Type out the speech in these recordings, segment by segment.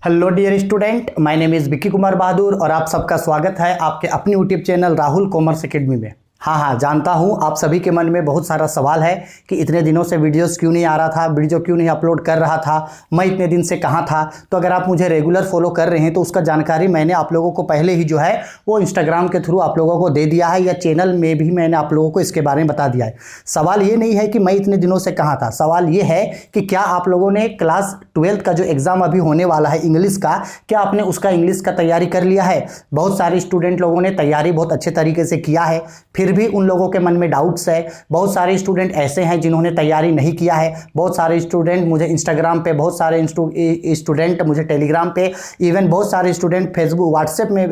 Hello dear student, my name is Vicky Kumar Bahadur और आप सबका स्वागत है आपके अपने YouTube channel Rahul Commerce Academy में। हाँ, जानता हूँ आप सभी के मन में बहुत सारा सवाल है कि इतने दिनों से वीडियोस क्यों नहीं आ रहा था, वीडियो क्यों नहीं अपलोड कर रहा था, मैं इतने दिन से कहाँ था। तो अगर आप मुझे रेगुलर फॉलो कर रहे हैं तो उसका जानकारी मैंने आप लोगों को पहले ही जो है वो इंस्टाग्राम के थ्रू आप लोगों को दे दिया है, या चैनल में भी मैंने आप लोगों को इसके बारे में बता दिया है। सवाल ये नहीं है कि मैं इतने दिनों से कहाँ था, सवाल ये है कि क्या आप लोगों ने क्लास 12th का जो एग्ज़ाम अभी होने वाला है इंग्लिश का, क्या आपने उसका इंग्लिश का तैयारी कर लिया है। बहुत सारे स्टूडेंट लोगों ने तैयारी बहुत अच्छे तरीके से किया है, फिर भी उन लोगों के मन में डाउट्स है। बहुत सारे स्टूडेंट ऐसे हैं जिन्होंने तैयारी नहीं किया है। बहुत सारे स्टूडेंट मुझे इंस्टाग्राम पे, बहुत सारे स्टूडेंट मुझे टेलीग्राम पे, इवन बहुत सारे स्टूडेंट फेसबुक व्हाट्सएप में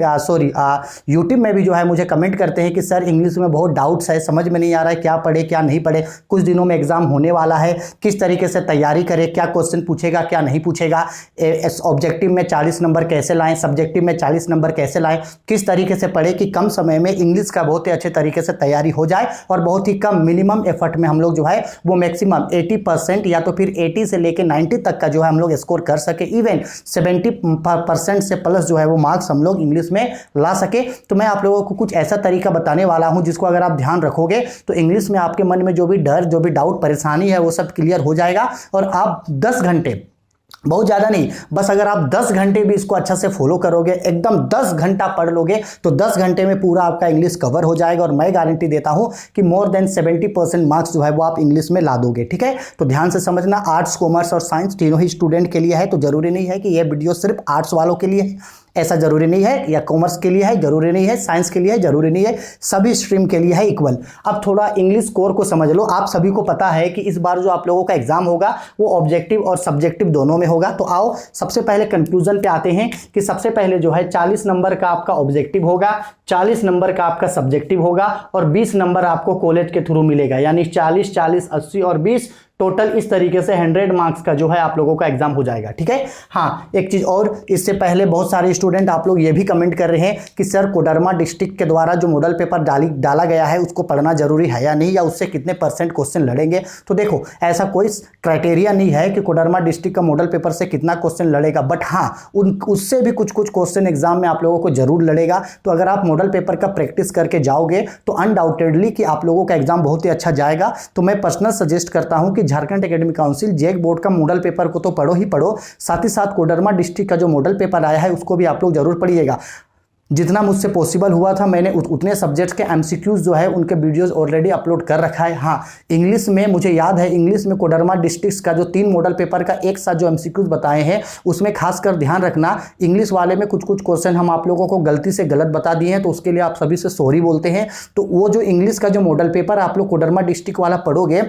यूट्यूब में भी जो है मुझे कमेंट करते हैं कि सर इंग्लिश में बहुत डाउट्स है, समझ में नहीं आ रहा है क्या पढ़े क्या नहीं पढ़े, कुछ दिनों में एग्जाम होने वाला है, किस तरीके से तैयारी करें, क्या क्वेश्चन पूछेगा क्या नहीं पूछेगा, ऑब्जेक्टिव में 40 नंबर कैसे लाएं, सब्जेक्टिव में 40 नंबर कैसे लाएं, किस तरीके से पढ़े कि कम समय में इंग्लिश का बहुत ही अच्छे तरीके से तैयारी हो जाए और बहुत ही कम मिनिमम एफर्ट में हम लोग जो है वो मैक्सिमम 80% या तो फिर 80 से लेके 90 तक का जो है हम लोग स्कोर कर सके, इवन 70% से प्लस जो है वो मार्क्स हम लोग इंग्लिश में ला सके। तो मैं आप लोगों को कुछ ऐसा तरीका बताने वाला हूं जिसको अगर आप ध्यान रखोगे तो इंग्लिश में आपके मन में जो भी डर, जो भी डाउट, परेशानी है वो सब क्लियर हो जाएगा और आप 10 घंटे, बहुत ज़्यादा नहीं, बस अगर आप 10 घंटे भी इसको अच्छा से फॉलो करोगे, एकदम 10 घंटा पढ़ लोगे तो 10 घंटे में पूरा आपका इंग्लिश कवर हो जाएगा और मैं गारंटी देता हूं कि मोर देन 70% मार्क्स जो है वो आप इंग्लिश में ला दोगे। ठीक है, तो ध्यान से समझना, आर्ट्स, कॉमर्स और साइंस तीनों ही स्टूडेंट के लिए है। तो जरूरी नहीं है कि यह वीडियो सिर्फ आर्ट्स वालों के लिए है, ऐसा जरूरी नहीं है, या कॉमर्स के लिए है जरूरी नहीं है, साइंस के लिए है जरूरी नहीं है, सभी स्ट्रीम के लिए है इक्वल। अब थोड़ा इंग्लिश कोर को समझ लो। आप सभी को पता है कि इस बार जो आप लोगों का एग्जाम होगा वो ऑब्जेक्टिव और सब्जेक्टिव दोनों में होगा। तो आओ सबसे पहले कंक्लूजन पे आते हैं कि सबसे पहले जो है 40 नंबर का आपका ऑब्जेक्टिव होगा, 40 नंबर का आपका सब्जेक्टिव होगा और 20 नंबर आपको कॉलेज के थ्रू मिलेगा, यानी 40, 40, 80 और 20 टोटल इस तरीके से 100 मार्क्स का जो है आप लोगों का एग्जाम हो जाएगा। ठीक है, हाँ एक चीज और, इससे पहले बहुत सारे स्टूडेंट आप लोग ये भी कमेंट कर रहे हैं कि सर कोडरमा डिस्ट्रिक्ट के द्वारा जो मॉडल पेपर डाला गया है उसको पढ़ना जरूरी है या नहीं, या उससे कितने परसेंट क्वेश्चन लड़ेंगे। तो देखो, ऐसा कोई क्राइटेरिया नहीं है कि कोडरमा डिस्ट्रिक्ट का मॉडल पेपर से कितना क्वेश्चन लड़ेगा, बट हाँ उससे भी कुछ क्वेश्चन एग्जाम में आप लोगों को जरूर लड़ेगा। तो अगर आप मॉडल पेपर का प्रैक्टिस करके जाओगे तो अनडाउटेडली कि आप लोगों का एग्जाम बहुत ही अच्छा जाएगा। तो मैं पर्सनल सजेस्ट करता हूं कि झारखंड एकेडमिक काउंसिल जेक बोर्ड का मॉडल पेपर को तो पढ़ो ही पढ़ो, साथ ही साथ कोडरमा डिस्ट्रिक्ट का जो मॉडल पेपर आया है उसको भी आप लोग जरूर पढ़िएगा। जितना मुझसे पॉसिबल हुआ था मैंने उतने सब्जेक्ट्स के एमसीक्यूज जो है उनके वीडियोस ऑलरेडी अपलोड कर रखा है। हाँ, इंग्लिश में मुझे याद है, इंग्लिश में कोडरमा डिस्ट्रिक्ट का जो 3 मॉडल पेपर का एक साथ जो एमसीक्यूज बताए हैं उसमें खासकर ध्यान रखना, इंग्लिश वाले में कुछ क्वेश्चन हम आप लोगों को गलती से गलत बता दिए हैं, तो उसके लिए आप सभी से सॉरी बोलते हैं। तो वो जो इंग्लिश का जो मॉडल पेपर आप लोग कोडरमा डिस्ट्रिक्ट वाला पढ़ोगे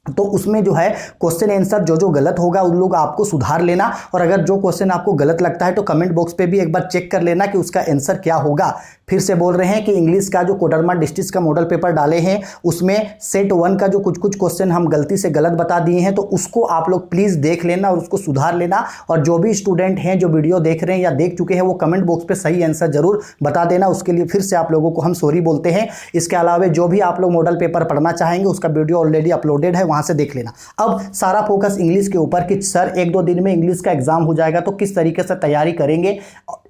तो उसमें जो है क्वेश्चन आंसर जो गलत होगा उन लोग आपको सुधार लेना, और अगर जो क्वेश्चन आपको गलत लगता है तो कमेंट बॉक्स पे भी एक बार चेक कर लेना कि उसका आंसर क्या होगा। फिर से बोल रहे हैं कि इंग्लिश का जो कोडरमा डिस्ट्रिक्ट का मॉडल पेपर डाले हैं उसमें सेट 1 का जो कुछ क्वेश्चन हम गलती से गलत बता दिए हैं तो उसको आप लोग प्लीज़ देख लेना और उसको सुधार लेना। और जो भी स्टूडेंट हैं जो वीडियो देख रहे हैं या देख चुके हैं वो कमेंट बॉक्स पे सही आंसर जरूर बता देना, उसके लिए फिर से आप लोगों को हम सॉरी बोलते हैं। इसके अलावा जो भी आप लोग मॉडल पेपर पढ़ना चाहेंगे उसका वीडियो ऑलरेडी अपलोडेड है, वहाँ से देख लेना। अब सारा फोकस इंग्लिश के ऊपर कि सर 1-2 दिन में इंग्लिश का एग्जाम हो जाएगा तो किस तरीके से तैयारी करेंगे।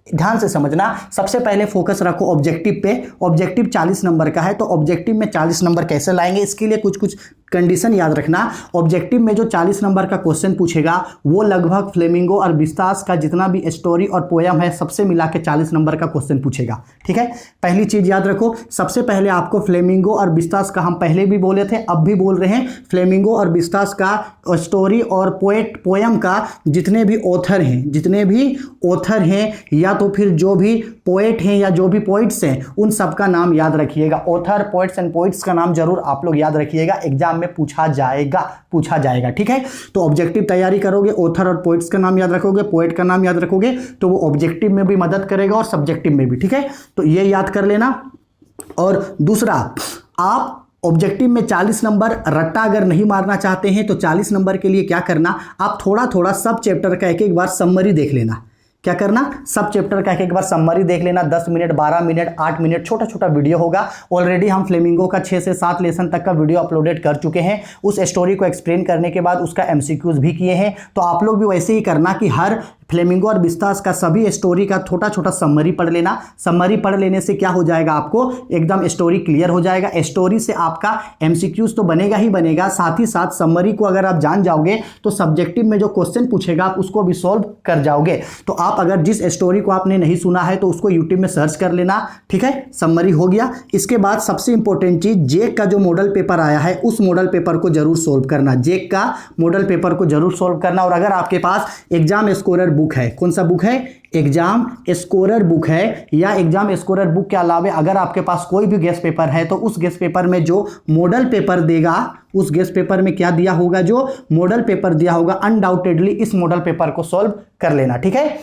ध्यान से समझना, सबसे पहले फोकस रखो ऑब्जेक्टिव पे। ऑब्जेक्टिव 40 नंबर का है तो ऑब्जेक्टिव में 40 नंबर कैसे लाएंगे, इसके लिए कुछ कंडीशन याद रखना। ऑब्जेक्टिव में जो 40 नंबर का क्वेश्चन पूछेगा वो लगभग फ्लेमिंगो और विस्तास का जितना भी स्टोरी और पोयम है सबसे मिला के 40 नंबर का क्वेश्चन पूछेगा। ठीक है, पहली चीज याद रखो, सबसे पहले आपको फ्लेमिंगो और विस्तास का, हम पहले भी बोले थे अब भी बोल रहे हैं, फ्लेमिंगो और विस्तास का स्टोरी और पोयम का जितने भी ऑथर हैं या तो फिर जो भी पोएट हैं या जो भी पोइट्स हैं उन सब का नाम याद रखिएगा। ऑथर, पोएट्स एंड पोइट्स का नाम जरूर आप लोग याद रखिएगा, एग्जाम में पूछा जाएगा। ठीक है, तो ऑब्जेक्टिव तैयारी करोगे, ऑथर और पोइट्स का नाम याद रखोगे, पोएट का नाम याद रखोगे तो वो ऑब्जेक्टिव में भी मदद करेगा और सब्जेक्टिव में भी। ठीक है, तो ये याद कर लेना। और दूसरा, आप ऑब्जेक्टिव में 40 नंबर रट्टा अगर नहीं मारना चाहते हैं तो 40 नंबर के लिए क्या करना, आप थोड़ा सब चैप्टर का एक बार समरी देख लेना। क्या करना, सब चैप्टर का एक बार समरी देख लेना। 10 मिनट, 12 मिनट, 8 मिनट छोटा वीडियो होगा। ऑलरेडी हम फ्लेमिंगो का 6 से 7 लेसन तक का वीडियो अपलोडेड कर चुके हैं। उस स्टोरी को एक्सप्लेन करने के बाद उसका एमसीक्यूज भी किए हैं। तो आप लोग भी वैसे ही करना कि हर फ्लेमिंगो और विस्तास का सभी स्टोरी का छोटा छोटा समरी पढ़ लेना। समरी पढ़ लेने से क्या हो जाएगा, आपको एकदम स्टोरी क्लियर हो जाएगा। स्टोरी से आपका एमसीक्यूज तो बनेगा ही बनेगा, साथ ही साथ समरी को अगर आप जान जाओगे तो सब्जेक्टिव में जो क्वेश्चन पूछेगा आप उसको भी सॉल्व कर जाओगे। तो आप अगर जिस स्टोरी को आपने नहीं सुना है तो उसको यूट्यूब में सर्च कर लेना, ठीक है। समरी हो गया। इसके बाद सबसे इंपॉर्टेंट चीज, जेक का जो मॉडल पेपर आया है उस मॉडल पेपर को जरूर सोल्व करना। जेक का मॉडल पेपर को जरूर सोल्व करना। और अगर आपके पास एग्जाम स्कोरर बुक है, कौन सा बुक है, एग्जाम स्कोरर बुक है, या एग्जाम स्कोरर बुक के अलावा अगर आपके पास कोई भी गेस्ट पेपर है तो उस गेस्ट पेपर में जो मॉडल पेपर देगा, उस गेस्ट पेपर में क्या दिया होगा, जो मॉडल पेपर दिया होगा, अनडाउटेडली इस मॉडल पेपर को सॉल्व कर लेना, ठीक है।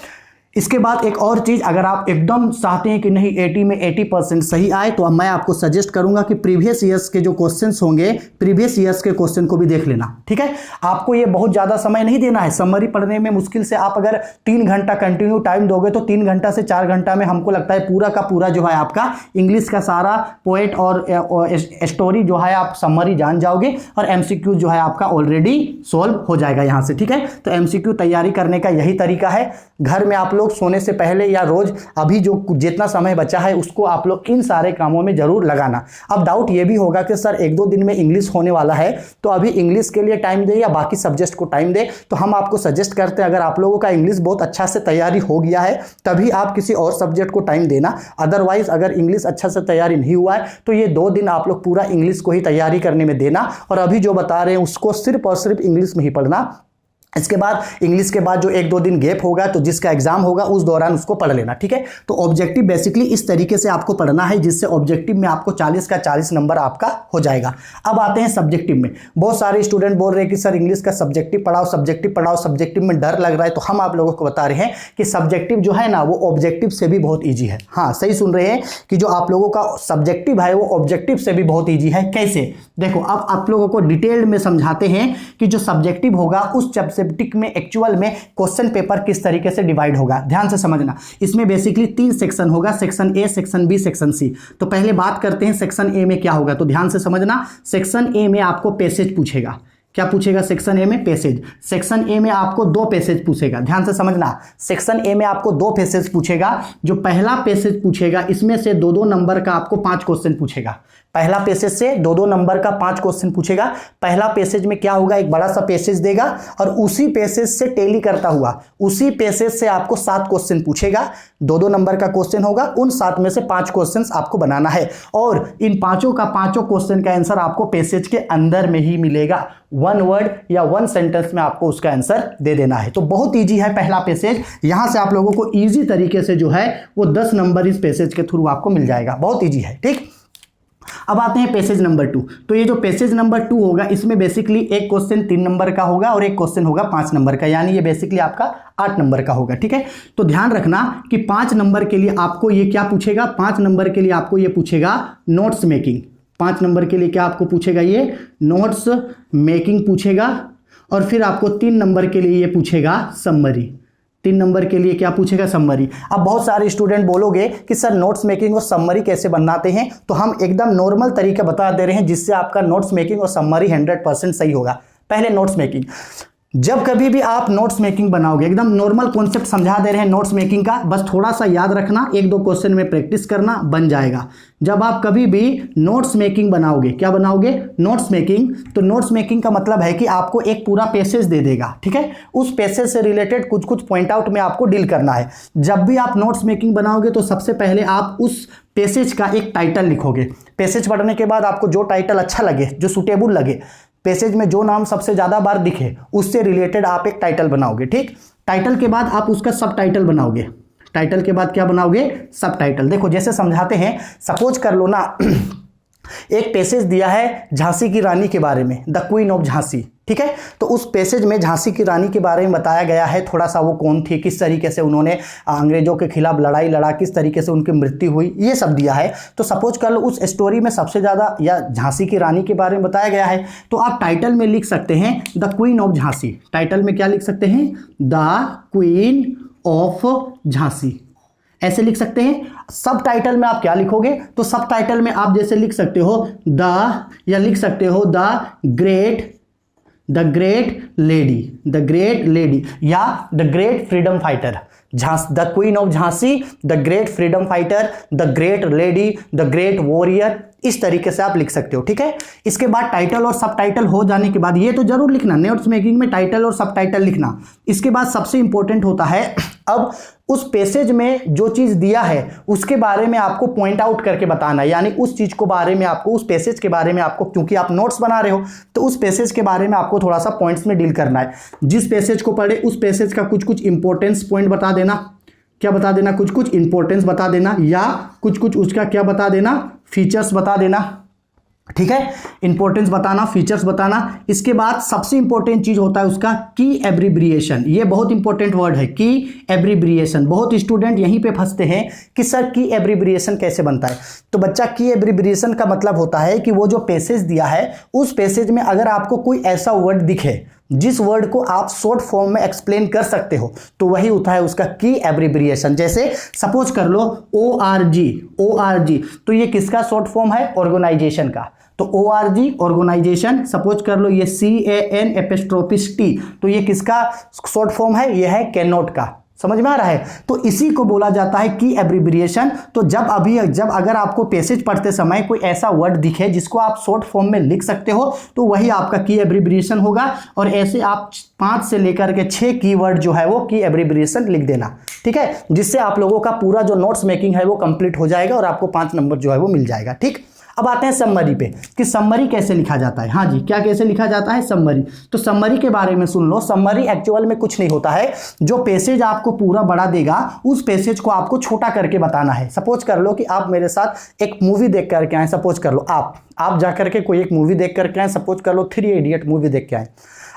इसके बाद एक और चीज, अगर आप एकदम चाहते हैं कि नहीं 80 में 80% सही आए तो अब मैं आपको सजेस्ट करूंगा कि प्रीवियस ईयर्स के जो क्वेश्चंस होंगे, प्रीवियस ईयर्स के क्वेश्चन को भी देख लेना, ठीक है। आपको ये बहुत ज्यादा समय नहीं देना है। समरी पढ़ने में मुश्किल से आप अगर 3 घंटा कंटिन्यू टाइम दोगे तो 3 घंटा से 4 घंटा में हमको लगता है पूरा का पूरा जो है आपका इंग्लिश का सारा पोएट और स्टोरी जो है आप समरी जान जाओगे और एमसीक्यू जो है आपका ऑलरेडी सोल्व हो जाएगा यहां से, ठीक है। तो एमसीक्यू तैयारी करने का यही तरीका है। घर में आप लोग सोने से पहले या रोज अभी जो जितना समय बचा है उसको आप लोग इन सारे कामों में जरूर लगाना। अब डाउट ये भी होगा कि सर 1-2 दिन में इंग्लिश होने वाला है तो अभी इंग्लिश के लिए टाइम दे या बाकी सब्जेक्ट को टाइम दे, तो हम आपको सजेस्ट करते हैं अगर आप लोगों का इंग्लिश बहुत अच्छा से तैयारी हो गया है तभी आप किसी और सब्जेक्ट को टाइम देना। अदरवाइज अगर इंग्लिश अच्छा से तैयारी नहीं हुआ है तो ये 2 दिन आप लोग पूरा इंग्लिश को ही तैयारी करने में देना और अभी जो बता रहे हैं उसको सिर्फ और सिर्फ इंग्लिश में ही पढ़ना। इसके बाद इंग्लिश के बाद जो 1-2 दिन गैप होगा तो जिसका एग्जाम होगा उस दौरान उसको पढ़ लेना, ठीक है। तो ऑब्जेक्टिव बेसिकली इस तरीके से आपको पढ़ना है जिससे ऑब्जेक्टिव में आपको 40 का 40 नंबर आपका हो जाएगा। अब आते हैं सब्जेक्टिव में। बहुत सारे स्टूडेंट बोल रहे हैं कि सर इंग्लिश का सब्जेक्टिव पढ़ाओ, सब्जेक्टिव पढ़ाओ, सब्जेक्टिव में डर लग रहा है। तो हम आप लोगों को बता रहे हैं कि सब्जेक्टिव जो है ना वो ऑब्जेक्टिव से भी बहुत ईजी है। हाँ सही सुन रहे हैं कि जो आप लोगों का सब्जेक्टिव है वो ऑब्जेक्टिव से भी बहुत ईजी है। कैसे, देखो अब आप लोगों को डिटेल में समझाते हैं कि जो सब्जेक्टिव होगा उस सब्जेक्टिव में एक्चुअल में क्वेश्चन पेपर किस तरीके से डिवाइड होगा। ध्यान से समझना, इसमें बेसिकली 3 सेक्शन होगा, section A, section B, section C. तो पहले बात करते हैं सेक्शन ए में क्या होगा। तो ध्यान से समझना, सेक्शन ए में आपको पैसेज पूछेगा। क्या पूछेगा सेक्शन ए में? पैसेज। सेक्शन ए में आपको 2 पैसेज पूछेगा। ध्यान से समझना, सेक्शन ए में आपको 2 पैसेज पूछेगा। जो पहला पैसेज पूछेगा इसमें से 2-2 नंबर का आपको 5 क्वेश्चन पूछेगा। पहला पैसेज से 2-2 नंबर का 5 क्वेश्चन पूछेगा। पहला पैसेज में क्या होगा, एक बड़ा सा पैसेज देगा और उसी पैसेज से टेली करता हुआ उसी पैसेज से आपको 7 क्वेश्चन पूछेगा। 2-2 नंबर का क्वेश्चन होगा, उन 7 में से 5 क्वेश्चन आपको बनाना है और इन पांचों का पांचों क्वेश्चन का आंसर आपको पैसेज के अंदर में ही मिलेगा। 1 वर्ड या 1 सेंटेंस में आपको उसका आंसर दे देना है। तो बहुत ईजी है पहला पैसेज। यहां से आप लोगों को ईजी तरीके से जो है वो 10 नंबर इस पैसेज के थ्रू आपको मिल जाएगा। बहुत ईजी है, ठीक। अब आते हैं पैसेज नंबर 2। तो ये जो पैसेज नंबर 2 होगा इसमें बेसिकली एक क्वेश्चन 3 नंबर का होगा और एक क्वेश्चन होगा 5 नंबर का, यानी ये बेसिकली आपका 8 नंबर का होगा, ठीक है। तो ध्यान रखना कि 5 नंबर के लिए आपको ये क्या पूछेगा, 5 नंबर के लिए आपको ये पूछेगा नोट्स मेकिंग। 5 नंबर के लिए क्या आपको पूछेगा, ये नोट्स मेकिंग पूछेगा। और फिर आपको 3 नंबर के लिए ये पूछेगा समरी। 3 नंबर के लिए क्या पूछेगा, समरी। अब बहुत सारे स्टूडेंट बोलोगे कि सर नोट्स मेकिंग और समरी कैसे बनाते हैं, तो हम एकदम नॉर्मल तरीका बता दे रहे हैं जिससे आपका नोट्स मेकिंग और समरी 100% सही होगा। पहले नोट्स मेकिंग, जब कभी भी आप नोट्स मेकिंग बनाओगे, एकदम नॉर्मल कॉन्सेप्ट समझा दे रहे हैं नोट्स मेकिंग का, बस थोड़ा सा याद रखना, 1-2 क्वेश्चन में प्रैक्टिस करना, बन जाएगा। जब आप कभी भी नोट्स मेकिंग बनाओगे, क्या बनाओगे, नोट्स मेकिंग, तो नोट्स मेकिंग का मतलब है कि आपको एक पूरा पैसेज दे देगा, ठीक है। उस पैसेज से रिलेटेड कुछ कुछ पॉइंट आउट में आपको डील करना है। जब भी आप नोट्स मेकिंग बनाओगे तो सबसे पहले आप उस पैसेज का एक टाइटल लिखोगे। पैसेज पढ़ने के बाद आपको जो टाइटल अच्छा लगे, जो सुटेबल लगे, पैसेज में जो नाम सबसे ज्यादा बार दिखे, उससे रिलेटेड आप एक टाइटल बनाओगे, ठीक। टाइटल के बाद आप उसका सब टाइटल बनाओगे। टाइटल के बाद क्या बनाओगे, सब टाइटल। देखो जैसे समझाते हैं, सपोज कर लो ना एक पैसेज दिया है झांसी की रानी के बारे में, द क्वीन ऑफ झांसी, ठीक है। तो उस पैसेज में झांसी की रानी के बारे में बताया गया है, थोड़ा सा वो कौन थी, किस तरीके से उन्होंने अंग्रेजों के खिलाफ लड़ाई लड़ा, किस तरीके से उनकी मृत्यु हुई, ये सब दिया है। तो सपोज कर लो उस स्टोरी में सबसे ज़्यादा या झांसी की रानी के बारे में बताया गया है, तो आप टाइटल में लिख सकते हैं the queen of Jhansi. Title में क्या लिख सकते हैं, द क्वीन ऑफ झांसी, ऐसे लिख सकते हैं। सब टाइटल में आप क्या लिखोगे, तो सब टाइटल में आप जैसे लिख सकते हो द, या लिख सकते हो the great the great lady या the great freedom fighter, the queen of Jhansi, the great freedom fighter, the great lady, the great warrior, इस तरीके से आप लिख सकते हो। ठीक है, इसके बाद टाइटल और सब टाइटल हो जाने के बाद ये तो जरूर लिखना, नोट्स मेकिंग में टाइटल और सब टाइटल लिखना। इसके बाद सबसे इंपॉर्टेंट होता है अब उस पैसेज में जो चीज दिया है उसके बारे में आपको पॉइंट आउट करके बताना है, यानी उस चीज को बारे में आपको, उस पैसेज के बारे में आपको, क्योंकि आप नोट्स बना रहे हो तो उस पैसेज के बारे में आपको थोड़ा सा पॉइंट्स में डील करना है। जिस पैसेज को पढ़े उस पैसेज का कुछ कुछ इंपॉर्टेंस पॉइंट बता देना, क्या बता देना, कुछ कुछ इंपॉर्टेंस बता देना, या कुछ कुछ उसका क्या बता देना, फीचर्स बता देना। ठीक है, इंपॉर्टेंस बताना, फीचर्स बताना। इसके बाद सबसे इंपॉर्टेंट चीज होता है उसका की एब्रिब्रिएशन। ये बहुत इंपॉर्टेंट वर्ड है, की एब्रिब्रिएशन। बहुत स्टूडेंट यहीं पे फंसते हैं कि सर की एब्रिब्रिएशन कैसे बनता है। तो बच्चा, की एब्रिब्रिएशन का मतलब होता है कि वो जो पैसेज दिया है उस पैसेज में अगर आपको कोई ऐसा वर्ड दिखे जिस वर्ड को आप शॉर्ट फॉर्म में एक्सप्लेन कर सकते हो तो वही होता है उसका की एब्रिब्रिएशन। जैसे सपोज कर लो ORG, तो ये किसका शॉर्ट फॉर्म है, ऑर्गेनाइजेशन का। तो ORG ऑर्गेनाइजेशन। सपोज कर लो ये CAN''T, तो ये किसका शॉर्ट फॉर्म है, ये है कैनॉट का। समझ में आ रहा है, तो इसी को बोला जाता है की एब्रिब्रिएशन। तो जब अगर आपको पैसेज पढ़ते समय कोई ऐसा वर्ड दिखे जिसको आप शॉर्ट फॉर्म में लिख सकते हो तो वही आपका की एब्रिब्रिएशन होगा। और ऐसे आप 5 से लेकर के 6 कीवर्ड जो है वो की एब्रिब्रिएशन लिख देना। ठीक है, जिससे आप लोगों का पूरा जो नोट्स मेकिंग है वो कंप्लीट हो जाएगा और आपको 5 नंबर जो है वो मिल जाएगा। ठीक, अब आते हैं समरी पे कि समरी कैसे लिखा जाता है। हाँ जी, क्या कैसे लिखा जाता है समरी। तो समरी के बारे में सुन लो। समरी एक्चुअल में कुछ नहीं होता है, जो पैसेज आपको पूरा बड़ा देगा उस पैसेज को आपको छोटा करके बताना है। सपोज कर लो कि आप मेरे साथ एक मूवी देख करके आए, सपोज कर लो आप जा करके कोई एक मूवी देख करके आए, सपोज कर लो 3 इडियट मूवी देख के आए।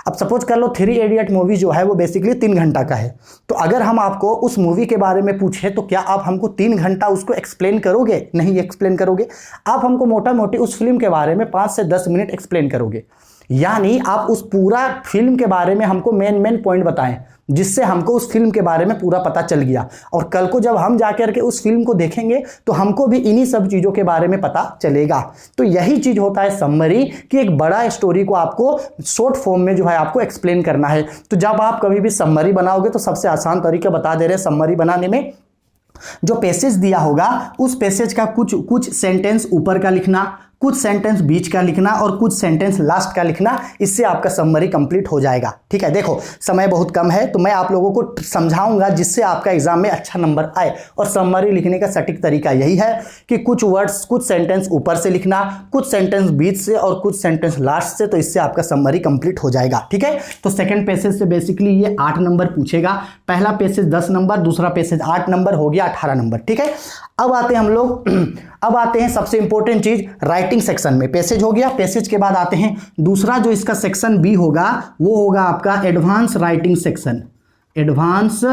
अब सपोज कर लो 3 इडियट मूवी जो है वो बेसिकली 3 घंटा का है। तो अगर हम आपको उस मूवी के बारे में पूछे तो क्या आप हमको 3 घंटा उसको एक्सप्लेन करोगे? नहीं एक्सप्लेन करोगे। आप हमको मोटा मोटी उस फिल्म के बारे में 5 से 10 मिनट एक्सप्लेन करोगे, यानी आप उस पूरा फिल्म के बारे में हमको मेन पॉइंट बताएं जिससे हमको उस फिल्म के बारे में पूरा पता चल गया। और कल को जब हम जाकर के उस फिल्म को देखेंगे तो हमको भी इन्हीं सब चीज़ों के बारे में पता चलेगा। तो यही चीज़ होता है समरी, कि एक बड़ा स्टोरी को आपको शॉर्ट फॉर्म में जो है आपको एक्सप्लेन करना है। तो जब आप कभी भी समरी बनाओगे तो सबसे आसान तरीका बता दे रहे हैं समरी बनाने में। जो पैसेज दिया होगा उस पैसेज का कुछ सेंटेंस ऊपर का लिखना, कुछ सेंटेंस बीच का लिखना और कुछ सेंटेंस लास्ट का लिखना, इससे आपका समरी कंप्लीट हो जाएगा। ठीक है, देखो समय बहुत कम है तो मैं आप लोगों को समझाऊंगा जिससे आपका एग्जाम में अच्छा नंबर आए। और समरी लिखने का सटीक तरीका यही है कि कुछ वर्ड्स, कुछ सेंटेंस ऊपर से लिखना, कुछ सेंटेंस बीच से और कुछ सेंटेंस लास्ट से, तो इससे आपका समरी कंप्लीट हो जाएगा। ठीक है, तो सेकेंड पैसेज से बेसिकली ये 8 नंबर पूछेगा। पहला पैसेज 10 नंबर, दूसरा पैसेज 8 नंबर, हो गया 18 नंबर। ठीक है, अब आते हैं सबसे इंपॉर्टेंट चीज राइटिंग सेक्शन में। पैसेज हो गया, पैसेज के बाद आते हैं दूसरा जो इसका सेक्शन बी होगा वो होगा आपका advance writing section. Advance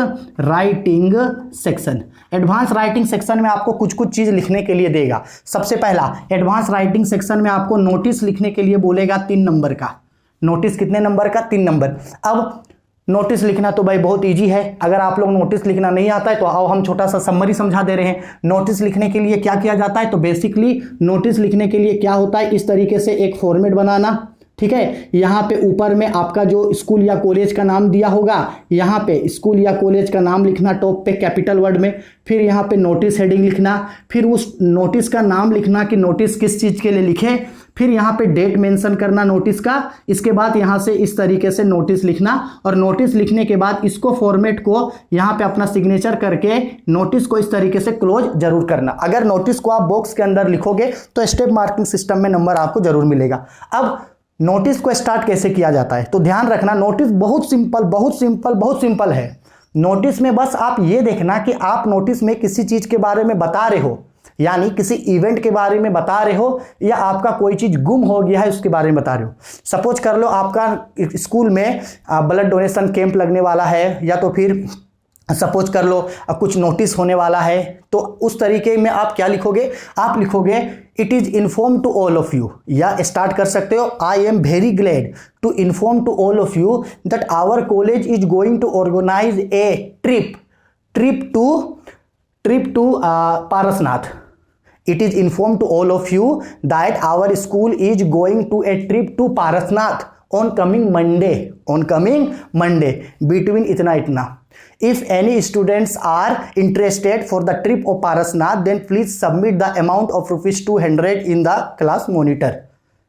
writing section में आपको कुछ चीज लिखने के लिए देगा। सबसे पहला एडवांस राइटिंग सेक्शन में आपको नोटिस लिखने के लिए बोलेगा 3 नंबर का। नोटिस कितने नंबर का? 3 नंबर। अब नोटिस लिखना तो भाई बहुत इजी है। अगर आप लोग नोटिस लिखना नहीं आता है तो आओ हम छोटा सा समरी समझा दे रहे हैं। नोटिस लिखने के लिए क्या किया जाता है, तो बेसिकली नोटिस लिखने के लिए क्या होता है, इस तरीके से एक फॉर्मेट बनाना। ठीक है, यहाँ पे ऊपर में आपका जो स्कूल या कॉलेज का नाम दिया होगा, यहाँ पे स्कूल या कॉलेज का नाम लिखना टॉप पे कैपिटल वर्ड में। फिर यहाँ पे नोटिस हेडिंग लिखना, फिर उस नोटिस का नाम लिखना कि नोटिस किस चीज़ के लिए लिखे, फिर यहाँ पे डेट मेंशन करना नोटिस का। इसके बाद यहाँ से इस तरीके से नोटिस लिखना और नोटिस लिखने के बाद इसको फॉर्मेट को यहाँ पे अपना सिग्नेचर करके नोटिस को इस तरीके से क्लोज जरूर करना। अगर नोटिस को आप बॉक्स के अंदर लिखोगे तो स्टेप मार्किंग सिस्टम में नंबर आपको जरूर मिलेगा। अब नोटिस को स्टार्ट कैसे किया जाता है, तो ध्यान रखना नोटिस बहुत सिंपल है। नोटिस में बस आप ये देखना कि आप नोटिस में किसी चीज के बारे में बता रहे हो, यानी किसी इवेंट के बारे में बता रहे हो या आपका कोई चीज गुम हो गया है उसके बारे में बता रहे हो। सपोज कर लो आपका स्कूल में ब्लड डोनेशन कैंप लगने वाला है, या तो फिर सपोज कर लो कुछ नोटिस होने वाला है, तो उस तरीके में आप क्या लिखोगे, आप लिखोगे it is inform to all of you, या स्टार्ट कर सकते हो I am very glad to inform to all of you that our college is going to organise a trip to Parasnath. It is informed to all of you that our school is going to a trip to Parasnath on coming Monday between इतना इतना। If any students are interested for the trip of Parasnath, then please submit the amount of ₹200 in the class monitor।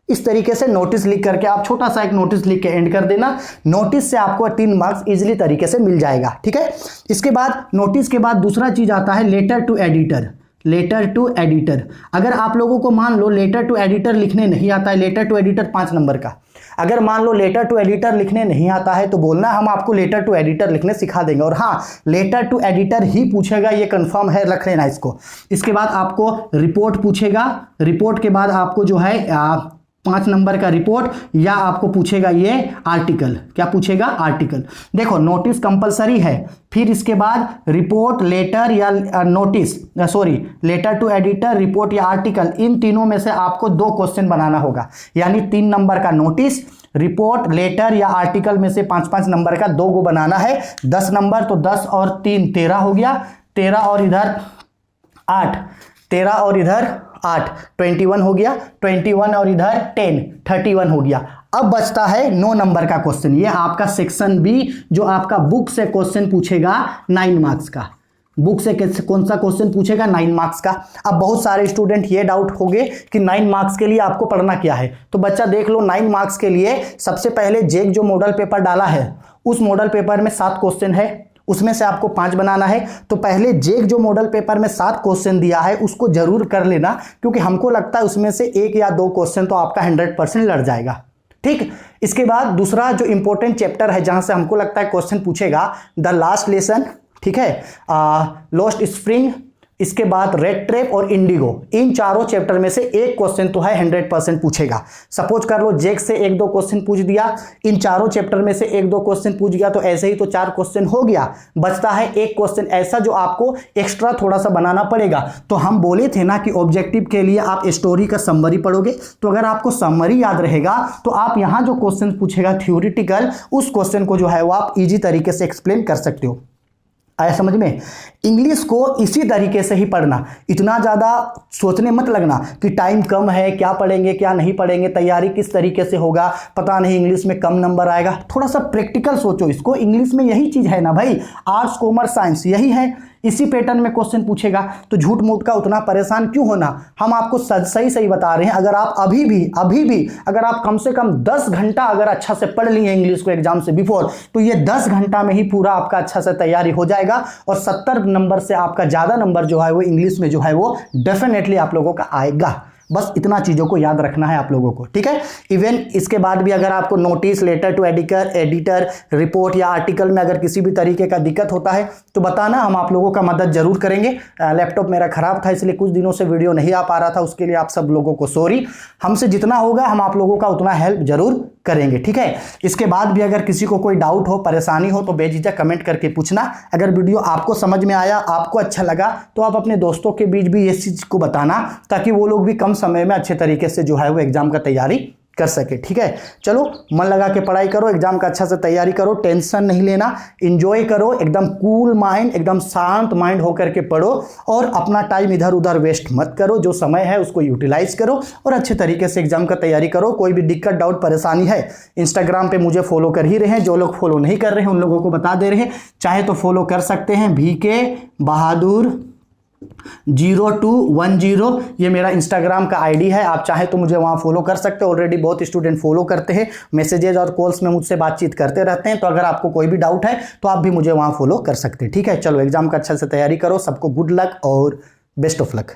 इस तरीके से notice लिख करके आप छोटा सा एक नोटिस लिख के एंड कर देना। नोटिस से आपको 3 मार्क्स इजीली तरीके से मिल जाएगा, ठीक है। इसके बाद नोटिस के बाद दूसरा चीज आता है लेटर टू एडिटर। अगर आप लोगों को मान लो लेटर टू एडिटर लिखने नहीं आता है, लेटर टू एडिटर 5 नंबर का, अगर मान लो लेटर टू एडिटर लिखने नहीं आता है तो बोलना हम आपको लेटर टू एडिटर लिखने सिखा देंगे। और हाँ, लेटर टू एडिटर ही पूछेगा, ये कंफर्म है, रख लेना इसको। इसके बाद आपको रिपोर्ट पूछेगा, रिपोर्ट के बाद आपको जो है 5 नंबर का रिपोर्ट, या आपको पूछेगा ये आर्टिकल। क्या पूछेगा? आर्टिकल। देखो नोटिस कंपलसरी है, फिर इसके बाद रिपोर्ट, लेटर या notice, letter to editor, report या आर्टिकल, इन तीनों में से आपको 2 क्वेश्चन बनाना होगा। यानी 3 नंबर का नोटिस, रिपोर्ट, लेटर या आर्टिकल में से 5-5 नंबर का 2 गो बनाना है। 10 नंबर, तो 10 और 3 13 हो गया, 13 और इधर 8, 13 और इधर 8 21 हो गया, 21 और इधर 10 31 हो गया। अब बचता है 9 नंबर का क्वेश्चन। ये आपका सेक्शन बी, जो आपका बुक से क्वेश्चन पूछेगा 9 मार्क्स का। बुक से कौन सा क्वेश्चन पूछेगा? 9 मार्क्स का। अब बहुत सारे स्टूडेंट ये डाउट होंगे कि 9 मार्क्स के लिए आपको पढ़ना क्या है। तो बच्चा देख लो, 9 मार्क्स के लिए सबसे पहले जेक जो मॉडल पेपर डाला है, उस मॉडल पेपर में 7 क्वेश्चन है, उसमें से आपको 5 बनाना है। तो पहले जेक जो मॉडल पेपर में 7 क्वेश्चन दिया है उसको जरूर कर लेना, क्योंकि हमको लगता है उसमें से 1 या 2 क्वेश्चन तो आपका 100% लड़ जाएगा, ठीक। इसके बाद दूसरा जो इंपॉर्टेंट चैप्टर है जहां से हमको लगता है क्वेश्चन पूछेगा, द लास्ट लेसन, ठीक है, लॉस्ट स्प्रिंग, इसके बाद रेड ट्रैप और इंडिगो, इन चारों चैप्टर में से 1 क्वेश्चन तो है 100% पूछेगा। सपोज कर लो जेक से 1-2 क्वेश्चन पूछ दिया, इन चारों चैप्टर में से 1-2 क्वेश्चन पूछ गया, तो ऐसे ही तो 4 क्वेश्चन हो गया। बचता है 1 क्वेश्चन ऐसा जो आपको एक्स्ट्रा थोड़ा सा बनाना पड़ेगा। तो हम बोले थे ना कि ऑब्जेक्टिव के लिए आप स्टोरी का समरी पढ़ोगे, तो अगर आपको समरी याद रहेगा तो आप यहाँ जो क्वेश्चन पूछेगा थ्योरेटिकल, उस क्वेश्चन को जो है वो आप ईजी तरीके से एक्सप्लेन कर सकते हो। आया समझ में? इंग्लिश को इसी तरीके से ही पढ़ना, इतना ज़्यादा सोचने मत लगना कि टाइम कम है, क्या पढ़ेंगे क्या नहीं पढ़ेंगे, तैयारी किस तरीके से होगा, पता नहीं इंग्लिश में कम नंबर आएगा। थोड़ा सा प्रैक्टिकल सोचो इसको। इंग्लिश में यही चीज़ है ना भाई, आर्ट्स कॉमर्स साइंस यही है, इसी पैटर्न में क्वेश्चन पूछेगा। तो झूठ मूठ का उतना परेशान क्यों होना, हम आपको सही बता रहे हैं। अगर आप अभी भी अगर आप कम से कम 10 घंटा अगर अच्छा से पढ़ लिए इंग्लिश को एग्जाम से बिफोर, तो ये 10 घंटा में ही पूरा आपका अच्छा से तैयारी हो जाएगा। और 70 नंबर से आपका ज़्यादा नंबर जो है वो इंग्लिश में जो है वो डेफिनेटली आप लोगों का आएगा। बस इतना चीज़ों को याद रखना है आप लोगों को, ठीक है। इवन इसके बाद भी अगर आपको notice, letter to editor, report या आर्टिकल में अगर किसी भी तरीके का दिक्कत होता है तो बताना, हम आप लोगों का मदद जरूर करेंगे। लैपटॉप मेरा ख़राब था इसलिए कुछ दिनों से वीडियो नहीं आ पा रहा था, उसके लिए आप सब लोगों को सॉरी। हमसे जितना होगा हम आप लोगों का उतना हेल्प जरूर करेंगे, ठीक है। इसके बाद भी अगर किसी को कोई डाउट हो, परेशानी हो, तो बेझिझक कमेंट करके पूछना। अगर वीडियो आपको समझ में आया, आपको अच्छा लगा, तो आप अपने दोस्तों के बीच भी इस चीज़ को बताना, ताकि वो लोग भी कम समय में अच्छे तरीके से जो है वो एग्जाम का तैयारी कर सके, ठीक है। चलो मन लगा के पढ़ाई करो, एग्जाम का अच्छा से तैयारी करो, टेंशन नहीं लेना, एंजॉय करो, एकदम कूल माइंड, एकदम शांत माइंड होकर के पढ़ो, और अपना टाइम इधर उधर वेस्ट मत करो। जो समय है उसको यूटिलाइज करो और अच्छे तरीके से एग्जाम का तैयारी करो। कोई भी दिक्कत, डाउट, परेशानी है, इंस्टाग्राम पे मुझे फॉलो कर ही रहे हैं। जो लोग फॉलो नहीं कर रहे हैं उन लोगों को बता दे रहे हैं, चाहे तो फॉलो कर सकते हैं। VK बहादुर 0210 ये मेरा इंस्टाग्राम का आईडी है। आप चाहे तो मुझे वहाँ फॉलो कर सकते हो। ऑलरेडी बहुत स्टूडेंट फॉलो करते हैं, मैसेजेस और कॉल्स में मुझसे बातचीत करते रहते हैं। तो अगर आपको कोई भी डाउट है तो आप भी मुझे वहाँ फॉलो कर सकते हैं, ठीक है। चलो एग्जाम का अच्छा से तैयारी करो। सबको गुड लक और बेस्ट ऑफ लक।